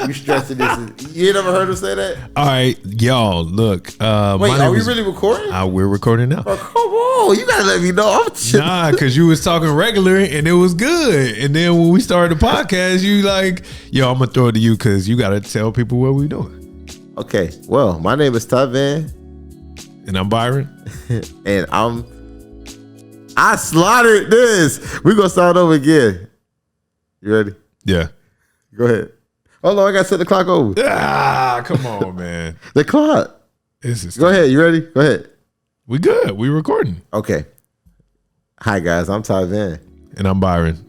You stressing this? You ain't never heard him say that? All right, y'all. Look. Wait, are we really recording? We're recording now. Bro, come on, you gotta let me know. Nah, because you was talking regular and it was good, and then when we started the podcast, you like, yo, I'm gonna throw it to you because you gotta tell people what we doing. Okay. Well, my name is Ty Van, and I'm Byron, and I slaughtered this. We gonna start over again. You ready? Yeah. Go ahead. Hold on, I gotta set the clock over. Come on, man. The clock. Go ahead. You ready? Go ahead. We good. We recording. Okay. Hi guys, I'm Ty Van. And I'm Byron.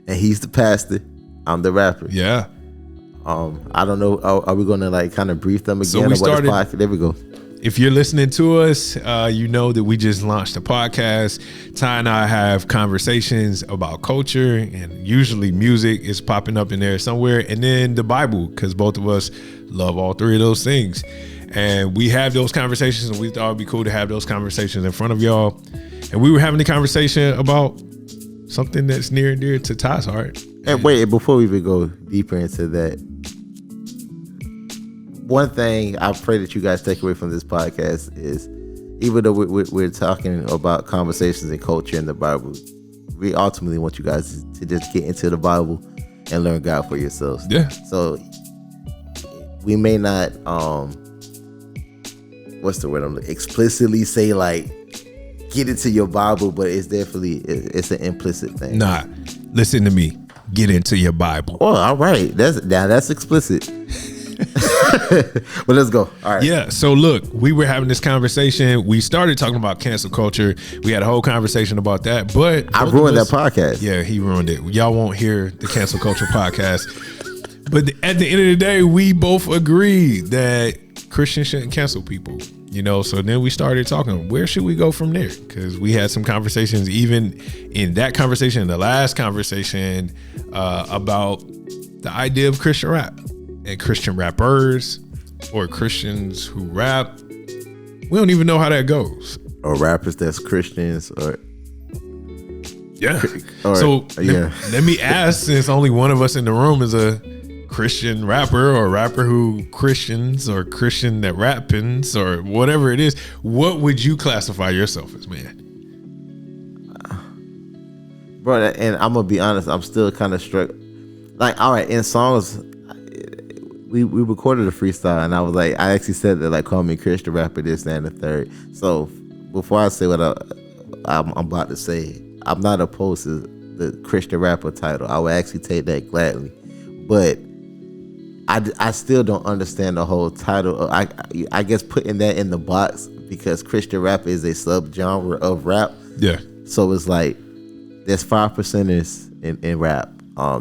And he's the pastor. I'm the rapper. Yeah. I don't know. Are we gonna like kind of brief them again? So we started. There we go. If you're listening to us, you know that we just launched a podcast. Ty and I have conversations about culture, and usually music is popping up in there somewhere, and then the Bible, because both of us love all three of those things. And we have those conversations, and we thought it'd be cool to have those conversations in front of y'all. And we were having a conversation about something that's near and dear to Ty's heart. And wait, before we even go deeper into that, one thing I pray that you guys take away from this podcast is, even though we're talking about conversations and culture in the Bible, we ultimately want you guys to just get into the Bible and learn God for yourselves. Yeah. So we may not, what's the word? Explicitly say like, get into your Bible, but it's definitely, it's an implicit thing. Nah, listen to me. Get into your Bible. Oh, all right. That's explicit. But let's go. All right. Yeah. So look, we were having this conversation. We started talking about cancel culture. We had a whole conversation about that. But I ruined that podcast. Yeah, he ruined it. Y'all won't hear the cancel culture podcast. But at the end of the day, we both agree that Christians shouldn't cancel people. You know, so then we started talking, where should we go from there? Because we had some conversations, even in that conversation, the last conversation, about the idea of Christian rap and Christian rappers or Christians who rap. We don't even know how that goes. Or rappers that's Christians or... Yeah. Or, so yeah. Let me ask, since only one of us in the room is a Christian rapper or rapper who Christians or Christian that rappins or whatever it is, what would you classify yourself as, man? Bro, and I'm gonna be honest, I'm still kind of struck. Like, all right, in songs, we recorded a freestyle, and I was like, I actually said that, like, call me Christian rapper, this, that, and the third. So before I say what I'm about to say, I'm not opposed to the Christian rapper title. I would actually take that gladly, but I still don't understand the whole title. I guess putting that in the box, because Christian rap is a subgenre of rap. Yeah. So it's like, there's 5%ers in rap.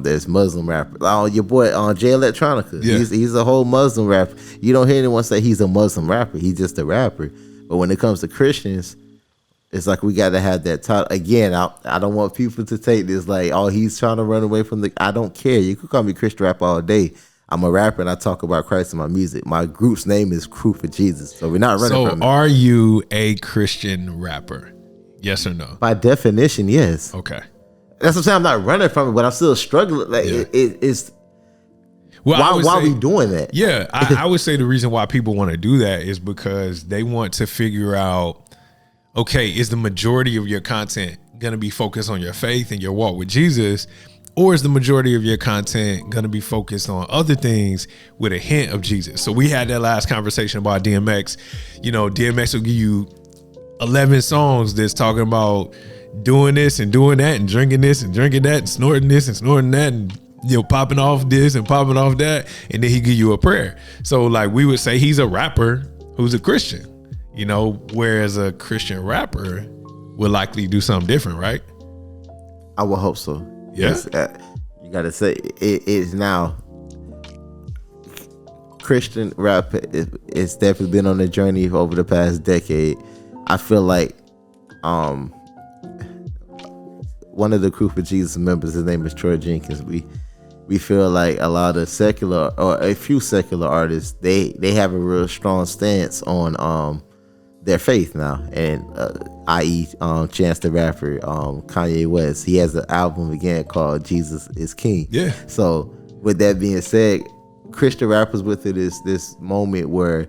There's Muslim rappers. Your boy Jay Electronica. Yeah. He's a whole Muslim rapper. You don't hear anyone say he's a Muslim rapper. He's just a rapper. But when it comes to Christians, it's like we got to have that title. Again, I don't want people to take this like, oh, he's trying to run away from the... I don't care. You could call me Christian rapper all day. I'm a rapper and I talk about Christ in my music. My group's name is Crew for Jesus. So we're not running from it. So are you a Christian rapper? Yes or no? By definition, yes. Okay. That's what I'm saying. I'm not running from it, but I'm still struggling. Like, Yeah. It's... Well, why are we doing that? Yeah, I would say the reason why people want to do that is because they want to figure out, okay, is the majority of your content going to be focused on your faith and your walk with Jesus, or is the majority of your content going to be focused on other things with a hint of Jesus? So we had that last conversation about DMX. You know, DMX will give you 11 songs that's talking about doing this and doing that and drinking this and drinking that and snorting this and snorting that and, you know, popping off this and popping off that, and then he give you a prayer. So like we would say he's a rapper who's a Christian, you know, whereas a Christian rapper would likely do something different, right? I would hope so. Yeah. You got to say it is now. Christian rap it's definitely been on a journey over the past decade. I feel like one of the Crew for Jesus members, his name is Troy Jenkins. We feel like a lot of secular or a few secular artists, they have a real strong stance on their faith now, and i.e. Chance the Rapper, Kanye West. He has an album again called Jesus is King. Yeah. So with that being said, Christian rappers with it is this moment where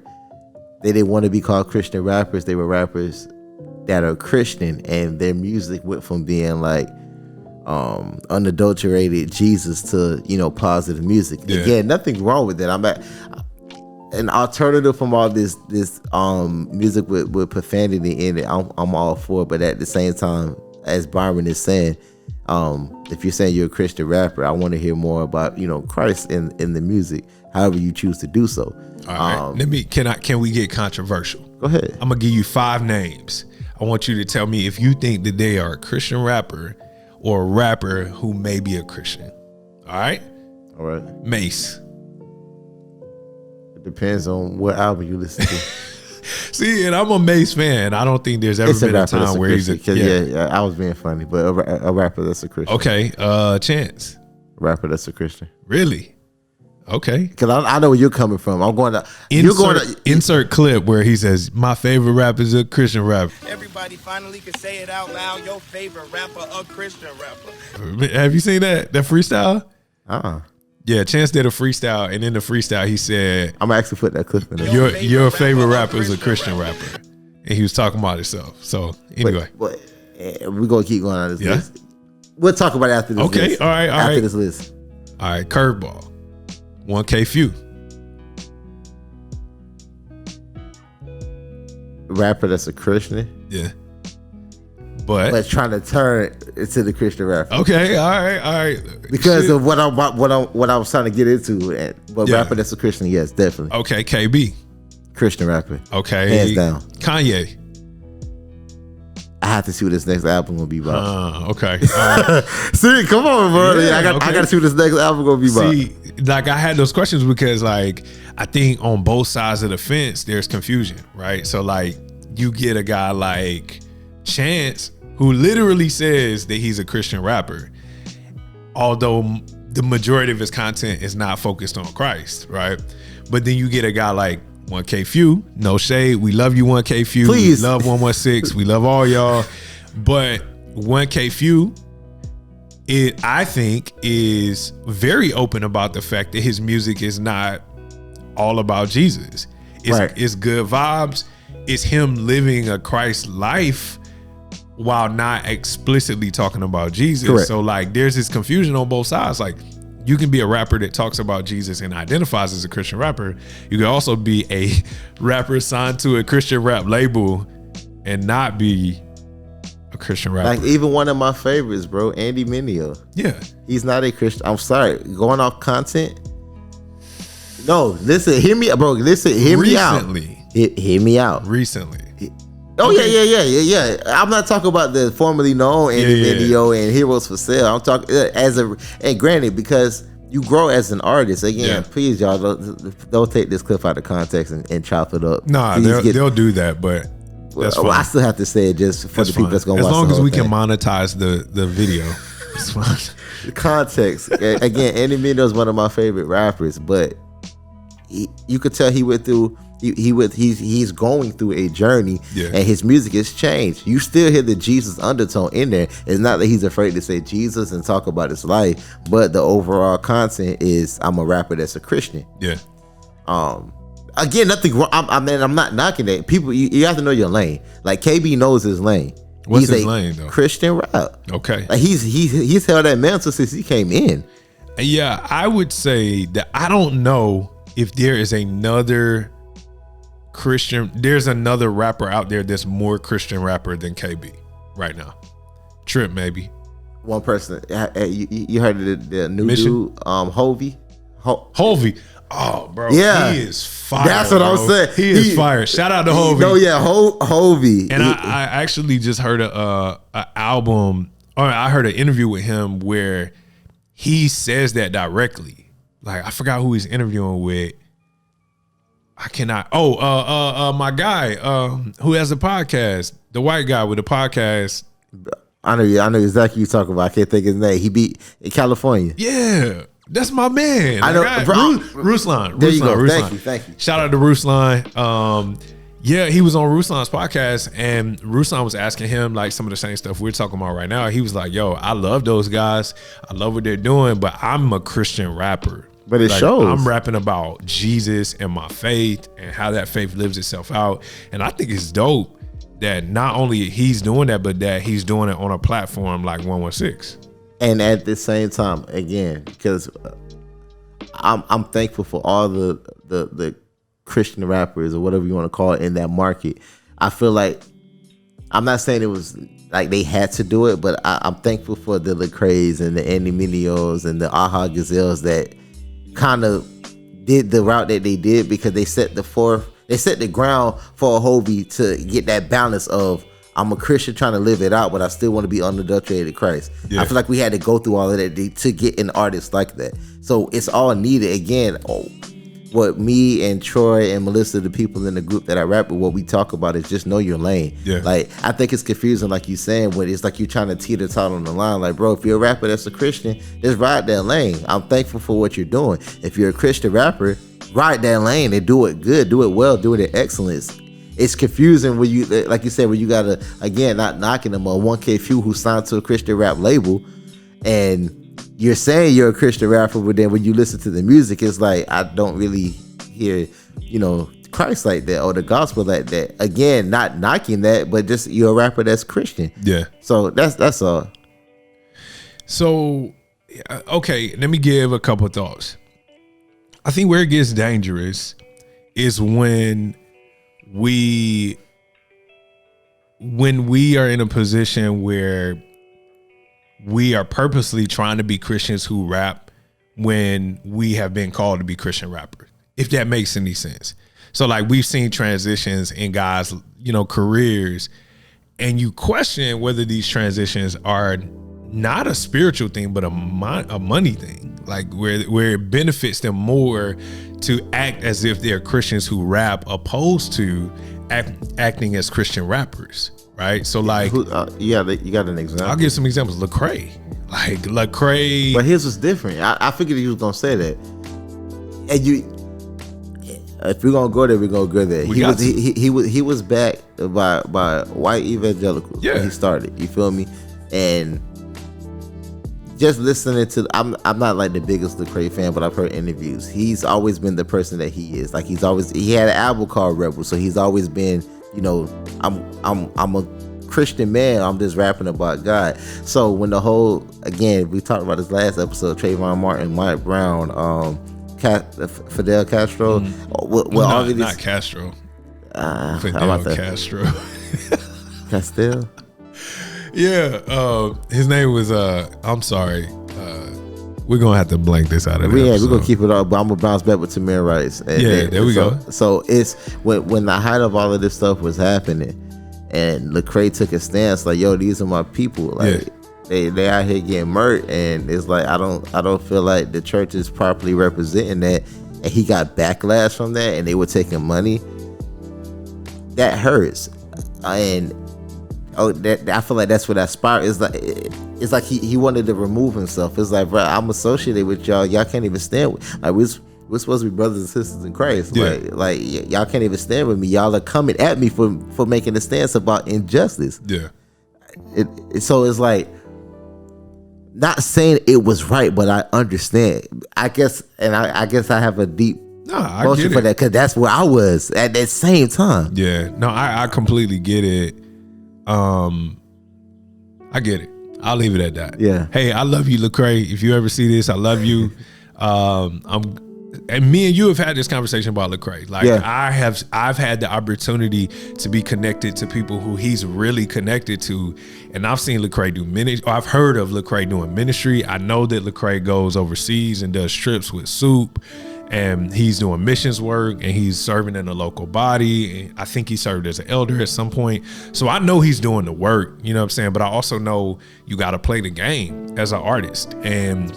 they didn't want to be called Christian rappers. They were rappers that are Christian, and their music went from being like unadulterated Jesus to, you know, positive music. Yeah. Again, nothing wrong with that. I'm at an alternative from all this music with profanity in it. I'm all for it, but at the same time, as Byron is saying, if you're saying you're a Christian rapper, I want to hear more about, you know, Christ in the music, however you choose to do so. All right. Can we get controversial? Go ahead. I'm gonna give you 5 names. I want you to tell me if you think that they are a Christian rapper or a rapper who may be a Christian. All right. All right. Mace. It depends on what album you listen to. See, and I'm a Mace fan. I don't think there's ever been a time where he's a yeah, I was being funny, but a rapper that's a Christian. Okay, Chance. A rapper that's a Christian. Really? Okay. Because I know where you're coming from. I'm going to insert clip where he says, "My favorite rapper is a Christian rapper." Everybody finally can say it out loud. Your favorite rapper, a Christian rapper. Have you seen that freestyle? Yeah, Chance did a freestyle, and in the freestyle he said, I'm gonna actually put that clip in there. Your favorite rapper is a Christian rapper, and he was talking about himself. So anyway, but we're gonna keep going on this list. We'll talk about it after this. Okay, list. all right, after this list. All right, curveball. 1K Few. Rapper that's a Christian. Yeah. But trying to turn into the Christian rapper. Okay, all right. Because of what I was trying to get into, but rapper that's a Christian, yes, definitely. Okay, KB. Christian rapper. Okay. Hands down. Kanye. I have to see what this next album gonna be about. Okay. See, come on, bro. Yeah, I got to see what this next album gonna be about. See, like I had those questions because like I think on both sides of the fence there's confusion, right? So like you get a guy like Chance who literally says that he's a Christian rapper, although the majority of his content is not focused on Christ, right? But then you get a guy like 1K Few, no shade, we love you 1K Few, please. We love 116, we love all y'all, but 1K Few, I think is very open about the fact that his music is not all about Jesus. It's good vibes. It's him living a Christ life while not explicitly talking about Jesus. Correct. So like there's this confusion on both sides. Like you can be a rapper that talks about Jesus and identifies as a Christian rapper. You can also be a rapper signed to a Christian rap label and not be a Christian rapper. Like even one of my favorites, bro, Andy Mineo. Yeah. He's not a Christian. I'm sorry. Going off content. No, listen, hear me, bro. Listen, hear me out. Hear me out. Recently. Oh, yeah. I'm not talking about the formerly known Andy Mineo and Heroes for Sale. I'm talking and granted, because you grow as an artist. Again, please, y'all, don't take this clip out of context and chop it up. Nah, they'll do that, but that's fine. I still have to say it just for the people that's going to watch. As long as we can monetize the video, it's fine. The context. Again, Andy Mineo is one of my favorite rappers, but you could tell he went through. He's going through a journey, and his music has changed. You still hear the Jesus undertone in there. It's not that he's afraid to say Jesus and talk about his life, but the overall content is I'm a rapper that's a Christian. Yeah. Again, nothing wrong. I'm not knocking that. People, you have to know your lane. Like KB knows his lane. What's his lane though? Christian rap. Okay. Like he's held that mantle since he came in. Yeah, I would say that I don't know if there is another Christian. There's another rapper out there that's more Christian rapper than KB right now. Trip maybe. One person. You heard of the new Mission? dude, Hovey. Hovey. Oh, bro. Yeah. He is fire. That's what I'm saying. He is fire. Shout out to Hovey. No, yeah, Hovey. And I actually just heard a album, or I heard an interview with him where he says that directly. Like I forgot who he's interviewing with. I cannot. My guy who has a podcast, the white guy with a podcast. I know exactly who you're talking about. I can't think of his name. He beat in California. Yeah, that's my man. I know, Ruslan. There you go. Ruslan. Thank you. Shout out to Ruslan. Yeah, he was on Ruslan's podcast, and Ruslan was asking him like some of the same stuff we're talking about right now. He was like, "Yo, I love those guys. I love what they're doing, but I'm a Christian rapper. But it like, shows. I'm rapping about Jesus and my faith and how that faith lives itself out. And I think it's dope that not only he's doing that, but that he's doing it on a platform like 116. And at the same time, again, because I'm thankful for all the Christian rappers or whatever you want to call it in that market. I feel like, I'm not saying it was like they had to do it, but I'm thankful for the Lecrae's and the Andy Minios and the Aha Gazelles that kind of did the route that they did, because they set the ground for a Hobie to get that balance of, I'm a Christian trying to live it out, but I still want to be unadulterated Christ. Yeah. I feel like we had to go through all of that to get an artist like that. So it's all needed. Again, what me and Troy and Melissa, the people in the group that I rap with, what we talk about is just know your lane. Yeah. Like, I think it's confusing, like you saying, when it's like you're trying to teeter-totter on the line. Like, bro, if you're a rapper that's a Christian, just ride that lane. I'm thankful for what you're doing. If you're a Christian rapper, ride that lane and do it good, do it well, do it in excellence. It's confusing when you, like you said, when you gotta, again, not knocking them, a 1K Few who signed to a Christian rap label, and you're saying you're a Christian rapper, but then when you listen to the music, it's like, I don't really hear, Christ like that or the gospel like that. Again, not knocking that, but just you're a rapper that's Christian. Yeah. So that's all. So, okay, let me give a couple of thoughts. I think where it gets dangerous is when we are in a position where we are purposely trying to be Christians who rap when we have been called to be Christian rappers, if that makes any sense. So like, we've seen transitions in guys, careers, and you question whether these transitions are not a spiritual thing, but a money thing, like where it benefits them more to act as if they're Christians who rap, opposed to acting as Christian rappers. Right, so like, you got an example. I'll give some examples. Lecrae, but his was different. I figured you was gonna say that. And if we're gonna go there, we're gonna go there. He was backed by white evangelicals when he started. You feel me? And just listening to, I'm not like the biggest Lecrae fan, but I've heard interviews. He's always been the person that he is. Like, he had an album called Rebel, so he's always been, I'm a Christian man. I'm just rapping about God. So when the whole, again, we talked about this last episode, Trayvon Martin, Mike Brown, Fidel Castro. Not Castro. Fidel Castro. Castell. Yeah, his name was I'm sorry. We're gonna have to blank this out of it. Yeah, we're gonna keep it up, but I'm gonna bounce back with Tamir Rice. There we go. So it's when the height of all of this stuff was happening, and Lecrae took a stance like, yo, these are my people. Like, they out here getting murdered, and it's like, I don't feel like the church is properly representing that, and he got backlash from that, and they were taking money. That hurts, and I feel like that's what that spark is. Like, it's like he wanted to remove himself. It's like, bro, I'm associated with y'all. Y'all can't even stand with. Like, we're supposed to be brothers and sisters in Christ. Yeah. Like y'all can't even stand with me. Y'all are coming at me for making a stance about injustice. Yeah. So it's like, not saying it was right, but I understand. I guess I have a deep emotion for that, because that's where I was at that same time. Yeah. No, I completely get it. I get it. I'll leave it at that. Yeah. Hey, I love you, Lecrae. If you ever see this, I love you. And me and you have had this conversation about Lecrae. Like, I've had the opportunity to be connected to people who he's really connected to, and I've seen Lecrae do ministry. I've heard of Lecrae doing ministry. I know that Lecrae goes overseas and does trips with Soup, and he's doing missions work, and he's serving in a local body. And I think he served as an elder at some point. So I know he's doing the work, you know what I'm saying? But I also know you got to play the game as an artist. And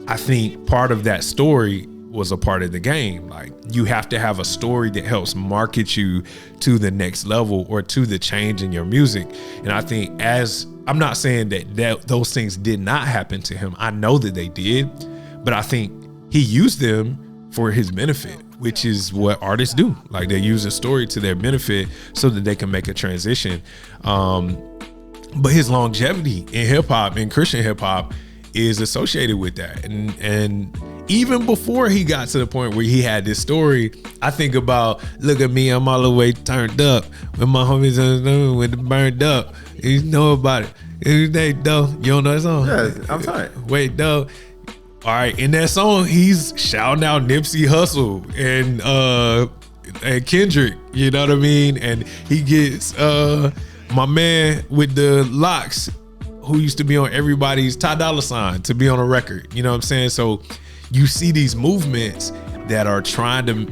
I think part of that story was a part of the game. Like, you have to have a story that helps market you to the next level or to the change in your music. And I think, I'm not saying that those things did not happen to him. I know that they did, but I think he used them for his benefit, which is what artists do. Like, they use a story to their benefit so that they can make a transition. But his longevity in hip hop, in Christian hip hop, is associated with that. And even before he got to the point where he had this story, I think about, look at me, I'm all the way turned up. When my homies with the burned up, you know about it. Hey, though, you don't know that song? Yeah, I'm sorry. Wait, though. All right, in that song, he's shouting out Nipsey Hussle and Kendrick, you know what I mean? And he gets my man with the locks, who used to be on everybody's Ty Dolla $ign, to be on a record. You know what I'm saying? So you see these movements that are trying to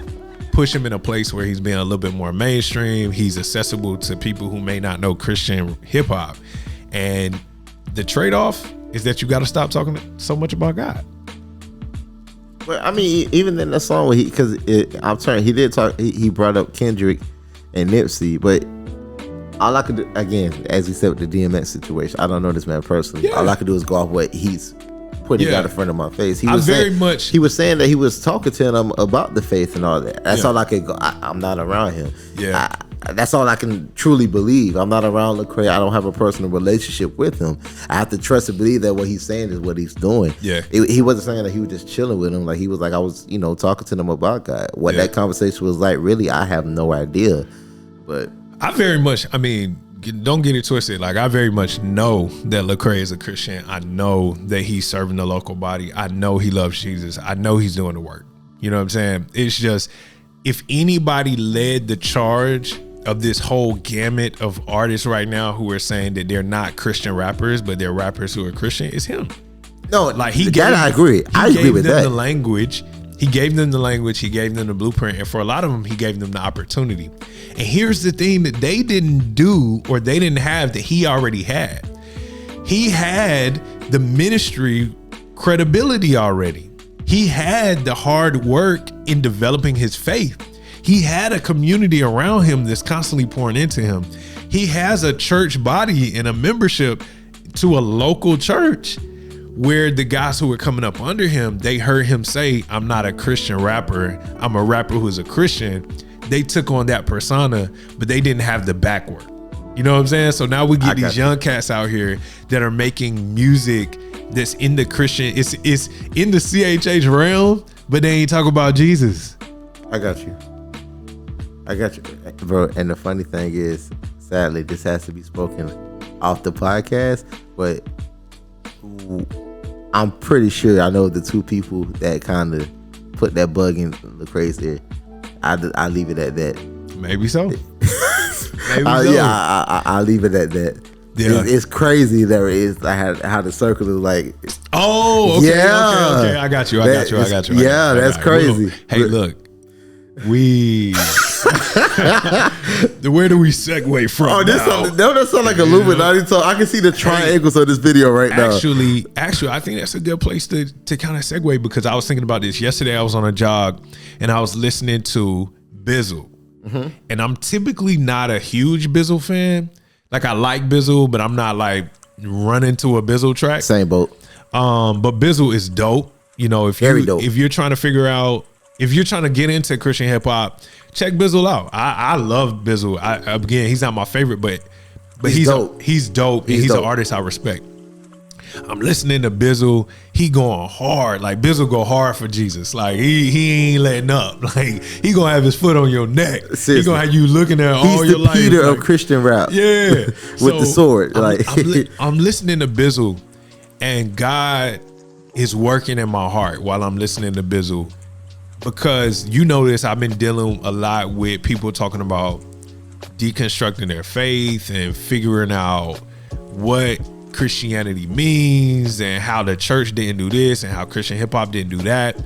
push him in a place where he's being a little bit more mainstream. He's accessible to people who may not know Christian hip hop. And the trade-off is that you got to stop talking so much about God. Well, I mean, even in the song, he did talk. He brought up Kendrick and Nipsey, but all I could do, again, as he said with the DMX situation, I don't know this man personally. Yeah. All I could do is go off what he's putting out in front of my face. He was saying that he was talking to them about the faith and all that. That's all I could go. I'm not around him. Yeah. That's all I can truly believe. I'm not around Lecrae. I don't have a personal relationship with him. I have to trust and believe that what he's saying is what he's doing. Yeah. He wasn't saying that he was just chilling with him. Like, he was like, I was, talking to them about God. What that conversation was like, really, I have no idea. But I very much, don't get it twisted. Like, I very much know that Lecrae is a Christian. I know that he's serving the local body. I know he loves Jesus. I know he's doing the work. You know what I'm saying? It's just, if anybody led the charge of this whole gamut of artists right now who are saying that they're not Christian rappers, but they're rappers who are Christian, it's him. No, like, I agree. I agree with that. The language. He gave them the language. He gave them the blueprint. And for a lot of them, he gave them the opportunity. And here's the thing that they didn't do, or they didn't have, that he already had. He had the ministry credibility already. He had the hard work in developing his faith. He had a community around him that's constantly pouring into him. He has a church body and a membership to a local church where the guys who were coming up under him, they heard him say, I'm not a Christian rapper. I'm a rapper who's a Christian. They took on that persona, but they didn't have the back work. You know what I'm saying? So now we get these young cats out here that are making music that's in the Christian, it's in the CHH realm, but they ain't talking about Jesus. I got you, bro. And the funny thing is, sadly, this has to be spoken off the podcast, but I'm pretty sure I know the two people that kind of put that bug in Lecrae's ear. I leave it at that. Maybe so. Yeah, I'll leave it at that. Yeah. It's crazy there is how the circle is like. Oh, okay, okay. I got you. Yeah, that's crazy. Hey, look, where do we segue from? Oh, that sound like Illuminati talk. I can see the triangles of this video right now. Actually, I think that's a good place to kind of segue, because I was thinking about this yesterday. I was on a jog and I was listening to Bizzle. Mm-hmm. And I'm typically not a huge Bizzle fan. Like, I like Bizzle, but I'm not like running to a Bizzle track. Same boat. But Bizzle is dope. Dope. If you're trying to figure out, if you're trying to get into Christian hip hop, check Bizzle out. I love Bizzle. Again, he's not my favorite, but he's dope. He's dope. He's an artist I respect. I'm listening to Bizzle. He going hard. Like, Bizzle go hard for Jesus. Like, he ain't letting up. Like, he gonna have his foot on your neck. Seriously. He gonna have you looking at all your life. He's the Peter of Christian rap. Yeah. With the sword. I'm listening to Bizzle, and God is working in my heart while I'm listening to Bizzle. Because this, I've been dealing a lot with people talking about deconstructing their faith and figuring out what Christianity means and how the church didn't do this and how Christian hip hop didn't do that.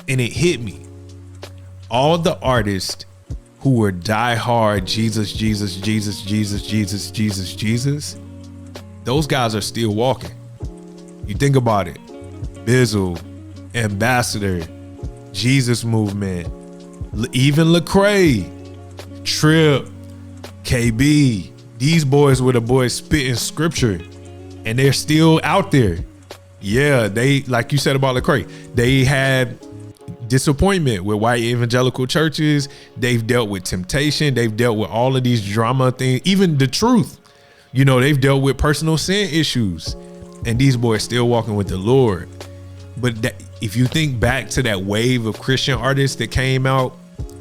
And it hit me. All the artists who were diehard Jesus, those guys are still walking. You think about it. Bizzle, Ambassador, Jesus Movement, even Lecrae, Trip, KB. These boys were the boys spitting scripture, and they're still out there. Yeah, they, like you said about Lecrae, they had disappointment with white evangelical churches. They've dealt with temptation. They've dealt with all of these drama things. Even the truth, they've dealt with personal sin issues. and these boys still walking with the Lord. But if you think back to that wave of Christian artists that came out,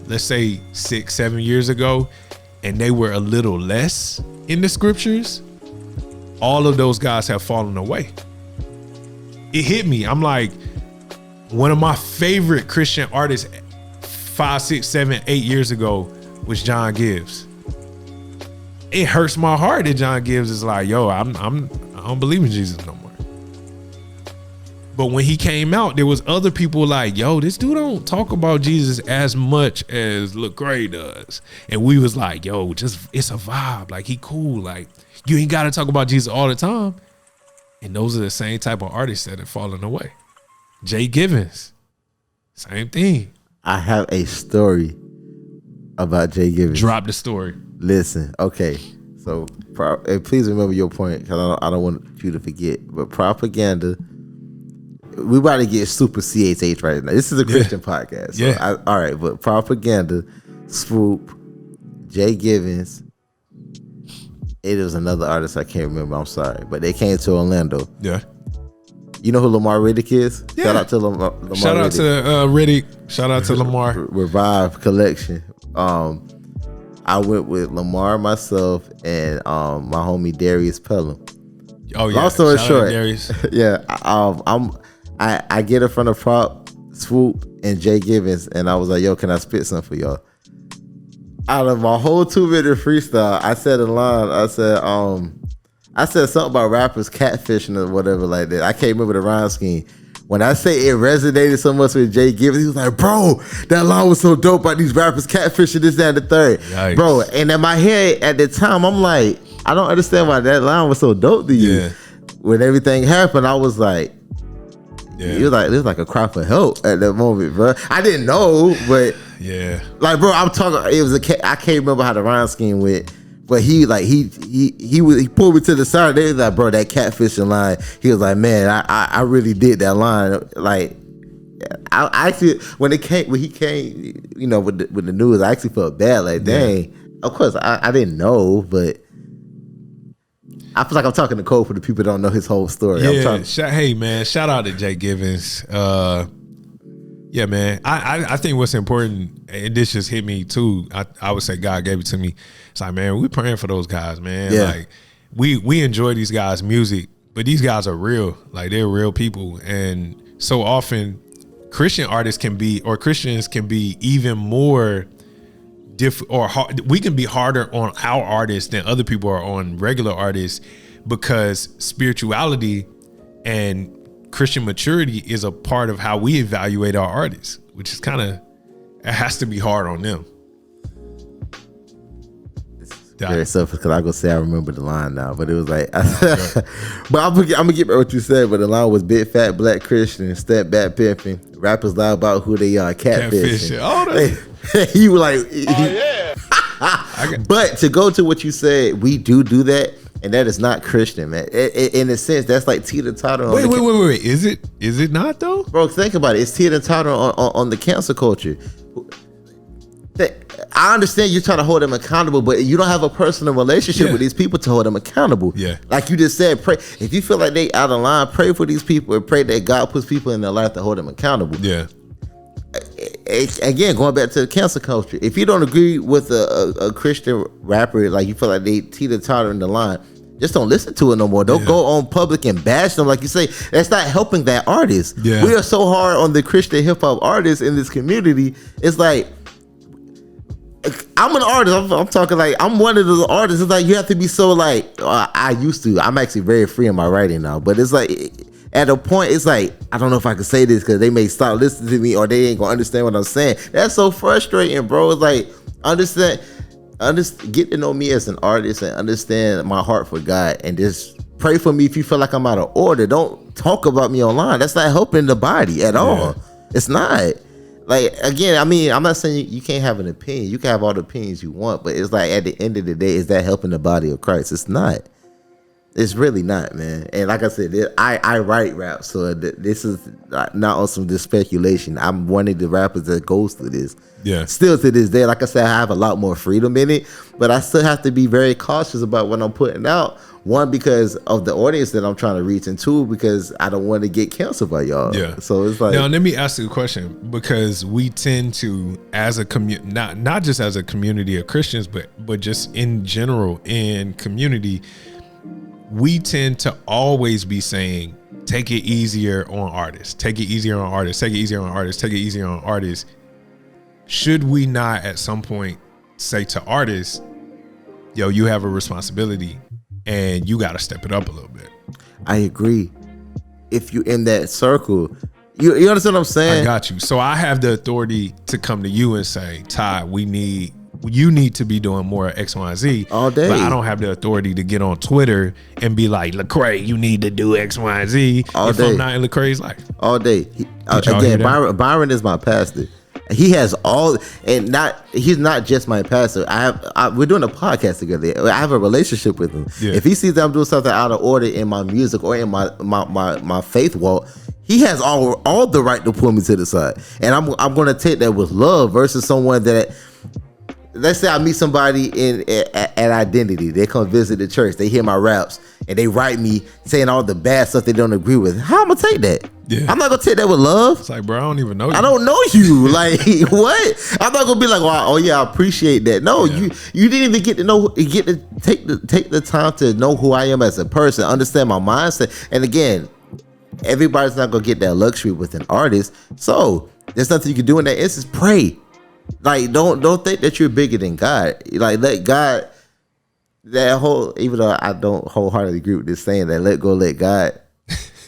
let's say 6-7 years ago, and they were a little less in the scriptures, all of those guys have fallen away. It hit me. I'm like, one of my favorite Christian artists 5, 6, 7, 8 years ago was John Gibbs. It hurts my heart that John Gibbs is like, yo, I don't believe in Jesus no more. But when he came out, there was other people like, yo, this dude don't talk about Jesus as much as Lecrae does. And we was like, yo, just it's a vibe. Like, he cool. Like, you ain't got to talk about Jesus all the time. And those are the same type of artists that have fallen away. Jay Givens, same thing. I have a story about Jay Givens. Drop the story. Listen, okay. So, and please remember your point, because I don't want you to forget. But propaganda, we about to get super CHH right now. This is a Christian podcast. So all right, but propaganda, Swoop, Jay Givens. It was another artist I can't remember. I'm sorry, but they came to Orlando. Yeah. You know who Lamar Riddick is? Yeah. Shout out to Lamar Shout out Riddick. to Riddick. Shout out to Lamar. Revive Collection. I went with Lamar, myself, and my homie Darius Pelham. Oh yeah. Long story short, Darius. yeah. I get in front of Prop, Swoop, and Jay Givens, and I was like, yo, can I spit something for y'all? Out of my whole 2-minute freestyle, I said a line. I said something about rappers catfishing or whatever like that. I can't remember the rhyme scheme. When I say it resonated so much with Jay Givens, he was like, bro, that line was so dope about these rappers catfishing this, that, and the third. Yikes. Bro, and in my head at the time, I'm like, I don't understand why that line was so dope to you. Yeah. When everything happened, I was like, it was like a cry for help at that moment, bro. I didn't know, but yeah, like, bro, I'm talking. It was I can't remember how the rhyme scheme went, but he pulled me to the side. They was like, bro, that catfishing line. He was like, man, I really did that line. Like, I actually when he came, you know, with the news, I actually felt bad. Like, dang. Of course, I didn't know, but I feel like I'm talking to Cole for the people that don't know his whole story. Yeah, hey man, shout out to Jay Givens. Yeah, man. I think what's important, and this just hit me too. I would say God gave it to me. It's like, man, we praying for those guys, man. Yeah. Like we enjoy these guys' music, but these guys are real. Like, they're real people, and so often Christian artists Christians can be even more we can be harder on our artists than other people are on regular artists, because spirituality and Christian maturity is a part of how we evaluate our artists, which is it has to be hard on them. Very selfish, because I go say I remember the line now, but it was like, but I'm gonna get back what you said. But the line was big fat black Christian, step back pimping, rappers lie about who they are, catfishing. You were like, but to go to what you said, we do that, and that is not Christian, man. In a sense, that's like teeter-totter. Wait. Is it not though? Bro, think about it. It's teeter-totter on the cancel culture. I understand you're trying to hold them accountable, but you don't have a personal relationship with these people to hold them accountable. Yeah. Like you just said, pray. If you feel like they out of line, pray for these people and pray that God puts people in their life to hold them accountable. Yeah. Again, going back to the cancel culture, if you don't agree with a Christian rapper, like you feel like they teeter-totter in the line, just don't listen to it no more. Don't go on public and bash them like you say. That's not helping that artist. Yeah. We are so hard on the Christian hip-hop artists in this community. It's like, I'm an artist. I'm talking like I'm one of those artists. It's like you have to be so like I used to. I'm actually very free in my writing now, but it's like at a point, it's like I don't know if I can say this because they may stop listening to me or they ain't gonna understand what I'm saying. That's so frustrating, bro. It's like get to know me as an artist and understand my heart for God, and just pray for me if you feel like I'm out of order. Don't talk about me online. That's not helping the body at all. It's not. Like, again, I mean, I'm not saying you can't have an opinion. You can have all the opinions you want, but it's like at the end of the day, is that helping the body of Christ? It's not. It's really not, man. And like I said, I write rap, so this is not on some this speculation. I'm one of the rappers that goes through this. Yeah. Still to this day, like I said, I have a lot more freedom in it, but I still have to be very cautious about what I'm putting out. One, because of the audience that I'm trying to reach, and two, because I don't want to get canceled by y'all. Yeah. So it's like, now let me ask you a question, because we tend to, as a community, not just as a community of Christians, but just in general in community, we tend to always be saying, take it easier on artists, take it easier on artists, take it easier on artists, take it easier on artists. Should we not at some point say to artists, yo, you have a responsibility and you got to step it up a little bit? I agree. If you're in that circle, you understand what I'm saying? I got you. So I have the authority to come to you and say, Ty, you need to be doing more X, Y, and Z all day. But I don't have the authority to get on Twitter and be like, Lecrae, you need to do X, Y, and Z all if day. I'm not in Lecrae's life. All day. Again, Byron is my pastor. He has he's not just my pastor. We're doing a podcast together. I have a relationship with him. Yeah. If he sees that I'm doing something out of order in my music or in my faith walk, he has all the right to pull me to the side. And I'm going to take that with love versus someone that, let's say I meet somebody at Identity. They come visit the church. They hear my raps and they write me saying all the bad stuff they don't agree with. How I'm gonna take that? Yeah. I'm not gonna take that with love. It's like, bro, I don't even know you. I don't know you. Like, what? I'm not gonna be like, well, oh yeah, I appreciate that. No, you didn't even get to take the time to know who I am as a person, understand my mindset. And again, everybody's not gonna get that luxury with an artist. So there's nothing you can do in that instance. Pray. Like, don't think that you're bigger than God. Like, let God, that whole, even though I don't wholeheartedly agree with this saying that let go, let God.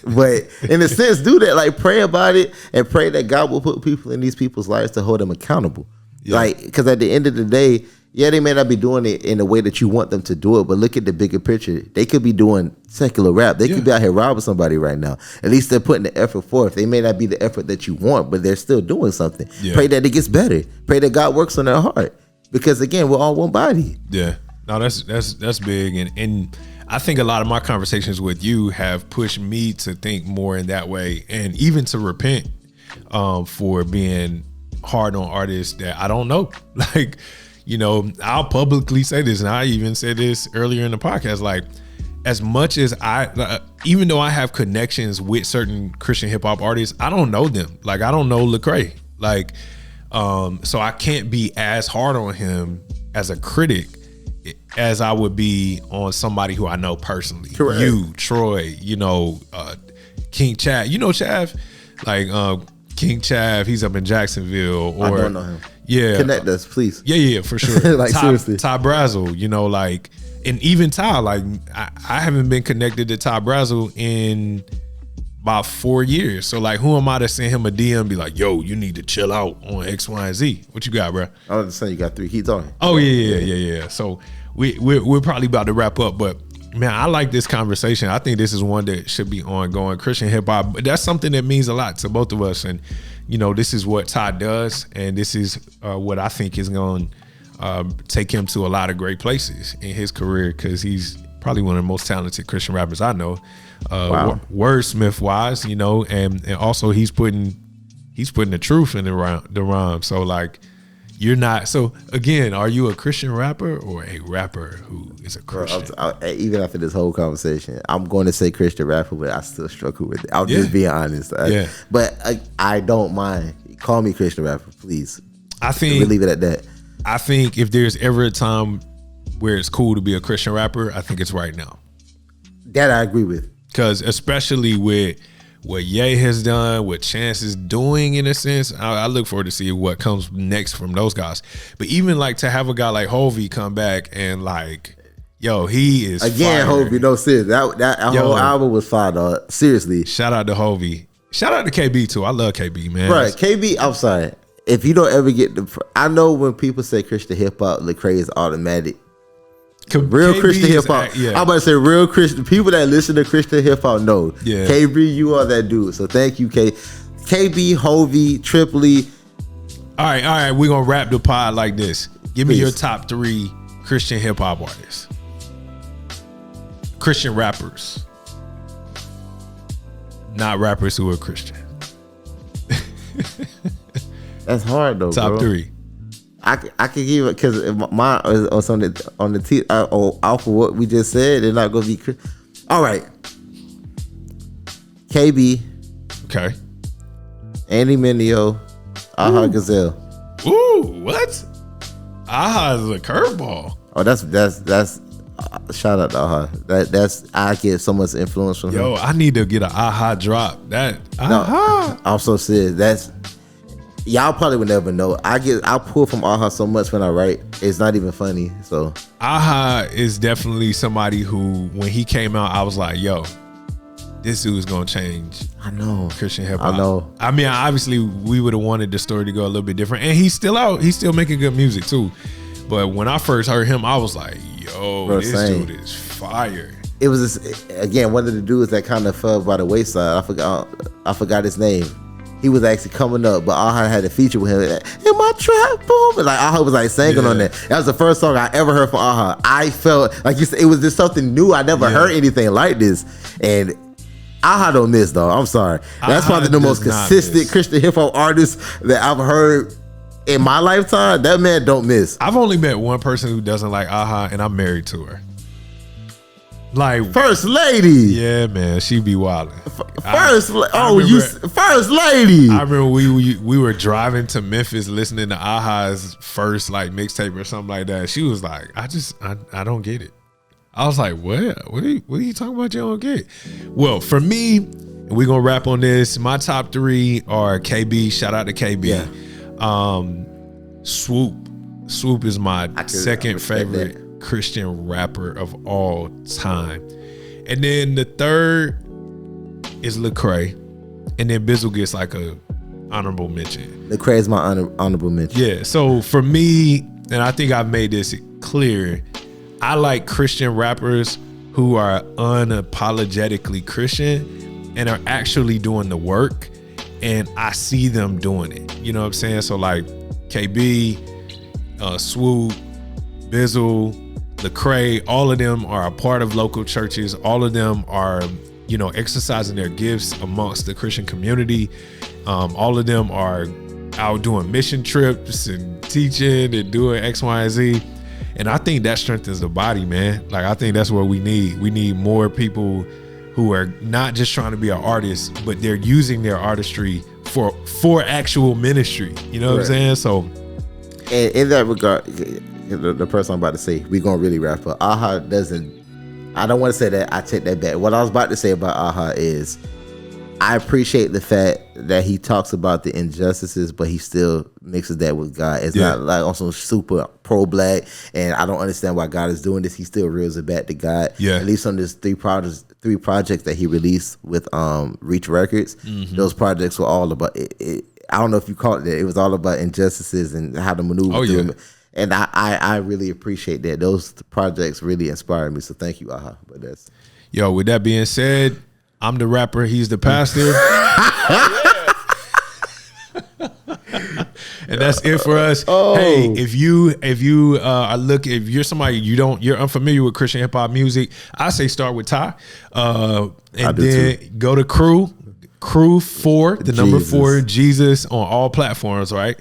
But in a sense, do that. Like, pray about it and pray that God will put people in these people's lives to hold them accountable. Yeah. Like, because at the end of the day, yeah, they may not be doing it in the way that you want them to do it, but look at the bigger picture. They could be doing secular rap. They could be out here robbing somebody right now. At least they're putting the effort forth. They may not be the effort that you want, but they're still doing something. Yeah. Pray that it gets better. Pray that God works on their heart. Because again, we're all one body. Yeah. No, that's big. And I think a lot of my conversations with you have pushed me to think more in that way, and even to repent for being hard on artists that I don't know. Like, you know, I'll publicly say this, and I even said this earlier in the podcast, like, as much as even though I have connections with certain Christian hip hop artists, I don't know them. Like, I don't know Lecrae. Like, so I can't be as hard on him as a critic as I would be on somebody who I know personally. Correct. You, Troy, you know, King Chav. You know Chav? Like, King Chav, he's up in Jacksonville. Or, I don't know him. Yeah. Connect us, please. Yeah, for sure. Like, seriously. Ty Brazzle, you know, like, and even Ty, like, I haven't been connected to Ty Brazzle in about 4 years. So, like, who am I to send him a DM and be like, yo, you need to chill out on X, Y, and Z? What you got, bro? I was just saying you got 3 heats on. Oh, yeah. So we're probably about to wrap up, but man, I like this conversation. I think this is one that should be ongoing. Christian hip hop, but that's something that means a lot to both of us. And, you know, this is what Ty does, and this is what I think is going to take him to a lot of great places in his career, because he's probably one of the most talented Christian rappers I know. Wow. Wordsmith wise, you know, and also he's putting the truth in the rhyme. So, like, you're not. So again, are you a Christian rapper or a rapper who is a Christian? Even after this whole conversation, I'm going to say Christian rapper, but I still struggle with it. I'm just being honest. But I don't mind. Call me Christian rapper, please. I think we'll leave it at that. I think if there's ever a time where it's cool to be a Christian rapper, I think it's right now. That I agree with. Because especially with what Ye has done, what Chance is doing, in a sense, I look forward to see what comes next from those guys. But even like to have a guy like Hovey come back and like, yo, he is again, fire. Hovey, no serious. That whole album was fire, dog. Seriously. Shout out to Hovey. Shout out to KB too. I love KB, man. Right, KB. I'm sorry. If you don't ever get I know when people say Christian hip hop, Lecrae is automatic. Real KB Christian hip hop. I'm about to say real Christian people that listen to Christian hip hop know. Yeah. KB, you are that dude. So thank you, KB, Hovey, Tripoli. All right. We're gonna wrap the pod like this. Give me your top 3 Christian hip hop artists. Christian rappers, not rappers who are Christian. That's hard though. Top bro. 3. I could give it because mine is on the T off of what we just said. They're not gonna be. All right. KB. Okay. Andy Mineo. Aha Gazelle. Ooh, what? Aha is a curveball. Oh, that's shout out to Aha. That's I get so much influence from him. Yo, I need to get an Aha drop. That Aha. I'm so serious. That's y'all probably would never know. I pull from Aha so much when I write. It's not even funny. So Aha is definitely somebody who, when he came out, I was like, yo, this dude's gonna change. I know Christian hip hop. I know. I mean, obviously, we would have wanted the story to go a little bit different, and he's still out. He's still making good music too. But when I first heard him, I was like, yo, Bro, this same. dude is fire. It was again one of the dudes that kind of fell by the wayside. I forgot his name. He was actually coming up, but Aha had a feature with him. In my trap, boom, and like Aha was like singing on that. That was the first song I ever heard from Aha. I felt like you said it was just something new. I never heard anything like this, and Aha don't miss though. I'm sorry. That's probably the most consistent Christian hip hop artist that I've heard in my lifetime. That man don't miss. I've only met one person who doesn't like Aha, and I'm married to her. Like First lady. Yeah, man, she be wildin'. First lady. I remember we were driving to Memphis listening to Aha's first like mixtape or something like that. She was like, I don't get it. I was like, what? What are you talking about? You don't get? Well, for me, and we're gonna wrap on this. My top 3 are KB. Shout out to KB. Yeah. Swoop is my second favorite Christian rapper of all time. And then the third is Lecrae. And then Bizzle gets like a honorable mention. Lecrae is my honorable mention. Yeah. So for me, and I think I've made this clear, I like Christian rappers who are unapologetically Christian and are actually doing the work, and I see them doing it. You know what I'm saying? So like KB, Swoop, Bizzle, Lecrae, all of them are a part of local churches. All of them are, you know, exercising their gifts amongst the Christian community. All of them are out doing mission trips and teaching and doing X, Y, and Z. And I think that strengthens the body, man. Like, I think that's what we need. We need more people who are not just trying to be an artist, but they're using their artistry for actual ministry. You know what I'm saying? So, and in that regard, the person I'm about to say, we're gonna really wrap up. Aha doesn't. I don't want to say that. I take that back. What I was about to say about Aha is, I appreciate the fact that he talks about the injustices, but he still mixes that with God. It's not like on some super pro-black, and I don't understand why God is doing this. He still reels it back to God. Yeah. At least on this three projects that he released with Reach Records, those projects were all about it. I don't know if you call it that. It was all about injustices and how to maneuver through them. And I really appreciate that. Those projects really inspired me. So thank you, Aha. But that's with that being said, I'm the rapper, he's the pastor. And that's it for us. Hey, if you're somebody you're unfamiliar with Christian hip hop music, I say start with Ty. And then go to Crew 4, the number 4, Jesus on all platforms, right?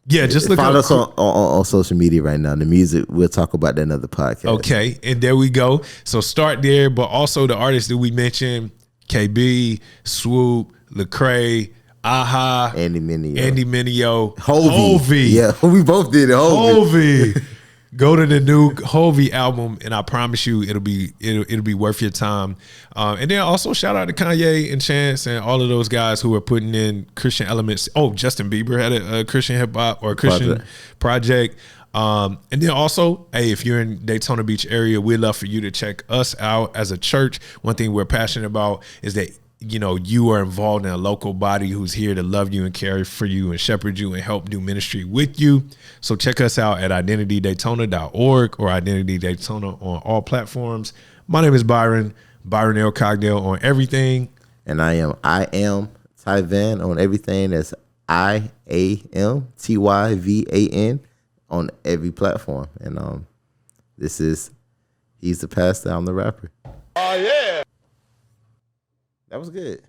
Just look follow us on social media right now. The music, we'll talk about that in another podcast. Okay, and there we go. So start there, but also the artists that we mentioned: KB, Swoop, Lecrae, Aha, Andy Mineo, Hovey. Yeah, we both did it. Hovey. Go to the new Hovey album, and I promise you, it'll be worth your time. And then also shout out to Kanye and Chance and all of those guys who are putting in Christian elements. Oh, Justin Bieber had a Christian hip hop or a Christian project. And then also, hey, if you're in Daytona Beach area, we'd love for you to check us out as a church. One thing we're passionate about is that you are involved in a local body who's here to love you and care for you and shepherd you and help do ministry with you. So check us out at identitydaytona.org or Identity Daytona on all platforms. My name is Byron L Cogdell on everything. And I am Ty Van on everything. That's IAMTYVAN on every platform. And this is He's the pastor. I'm the rapper. Oh, yeah. That was good.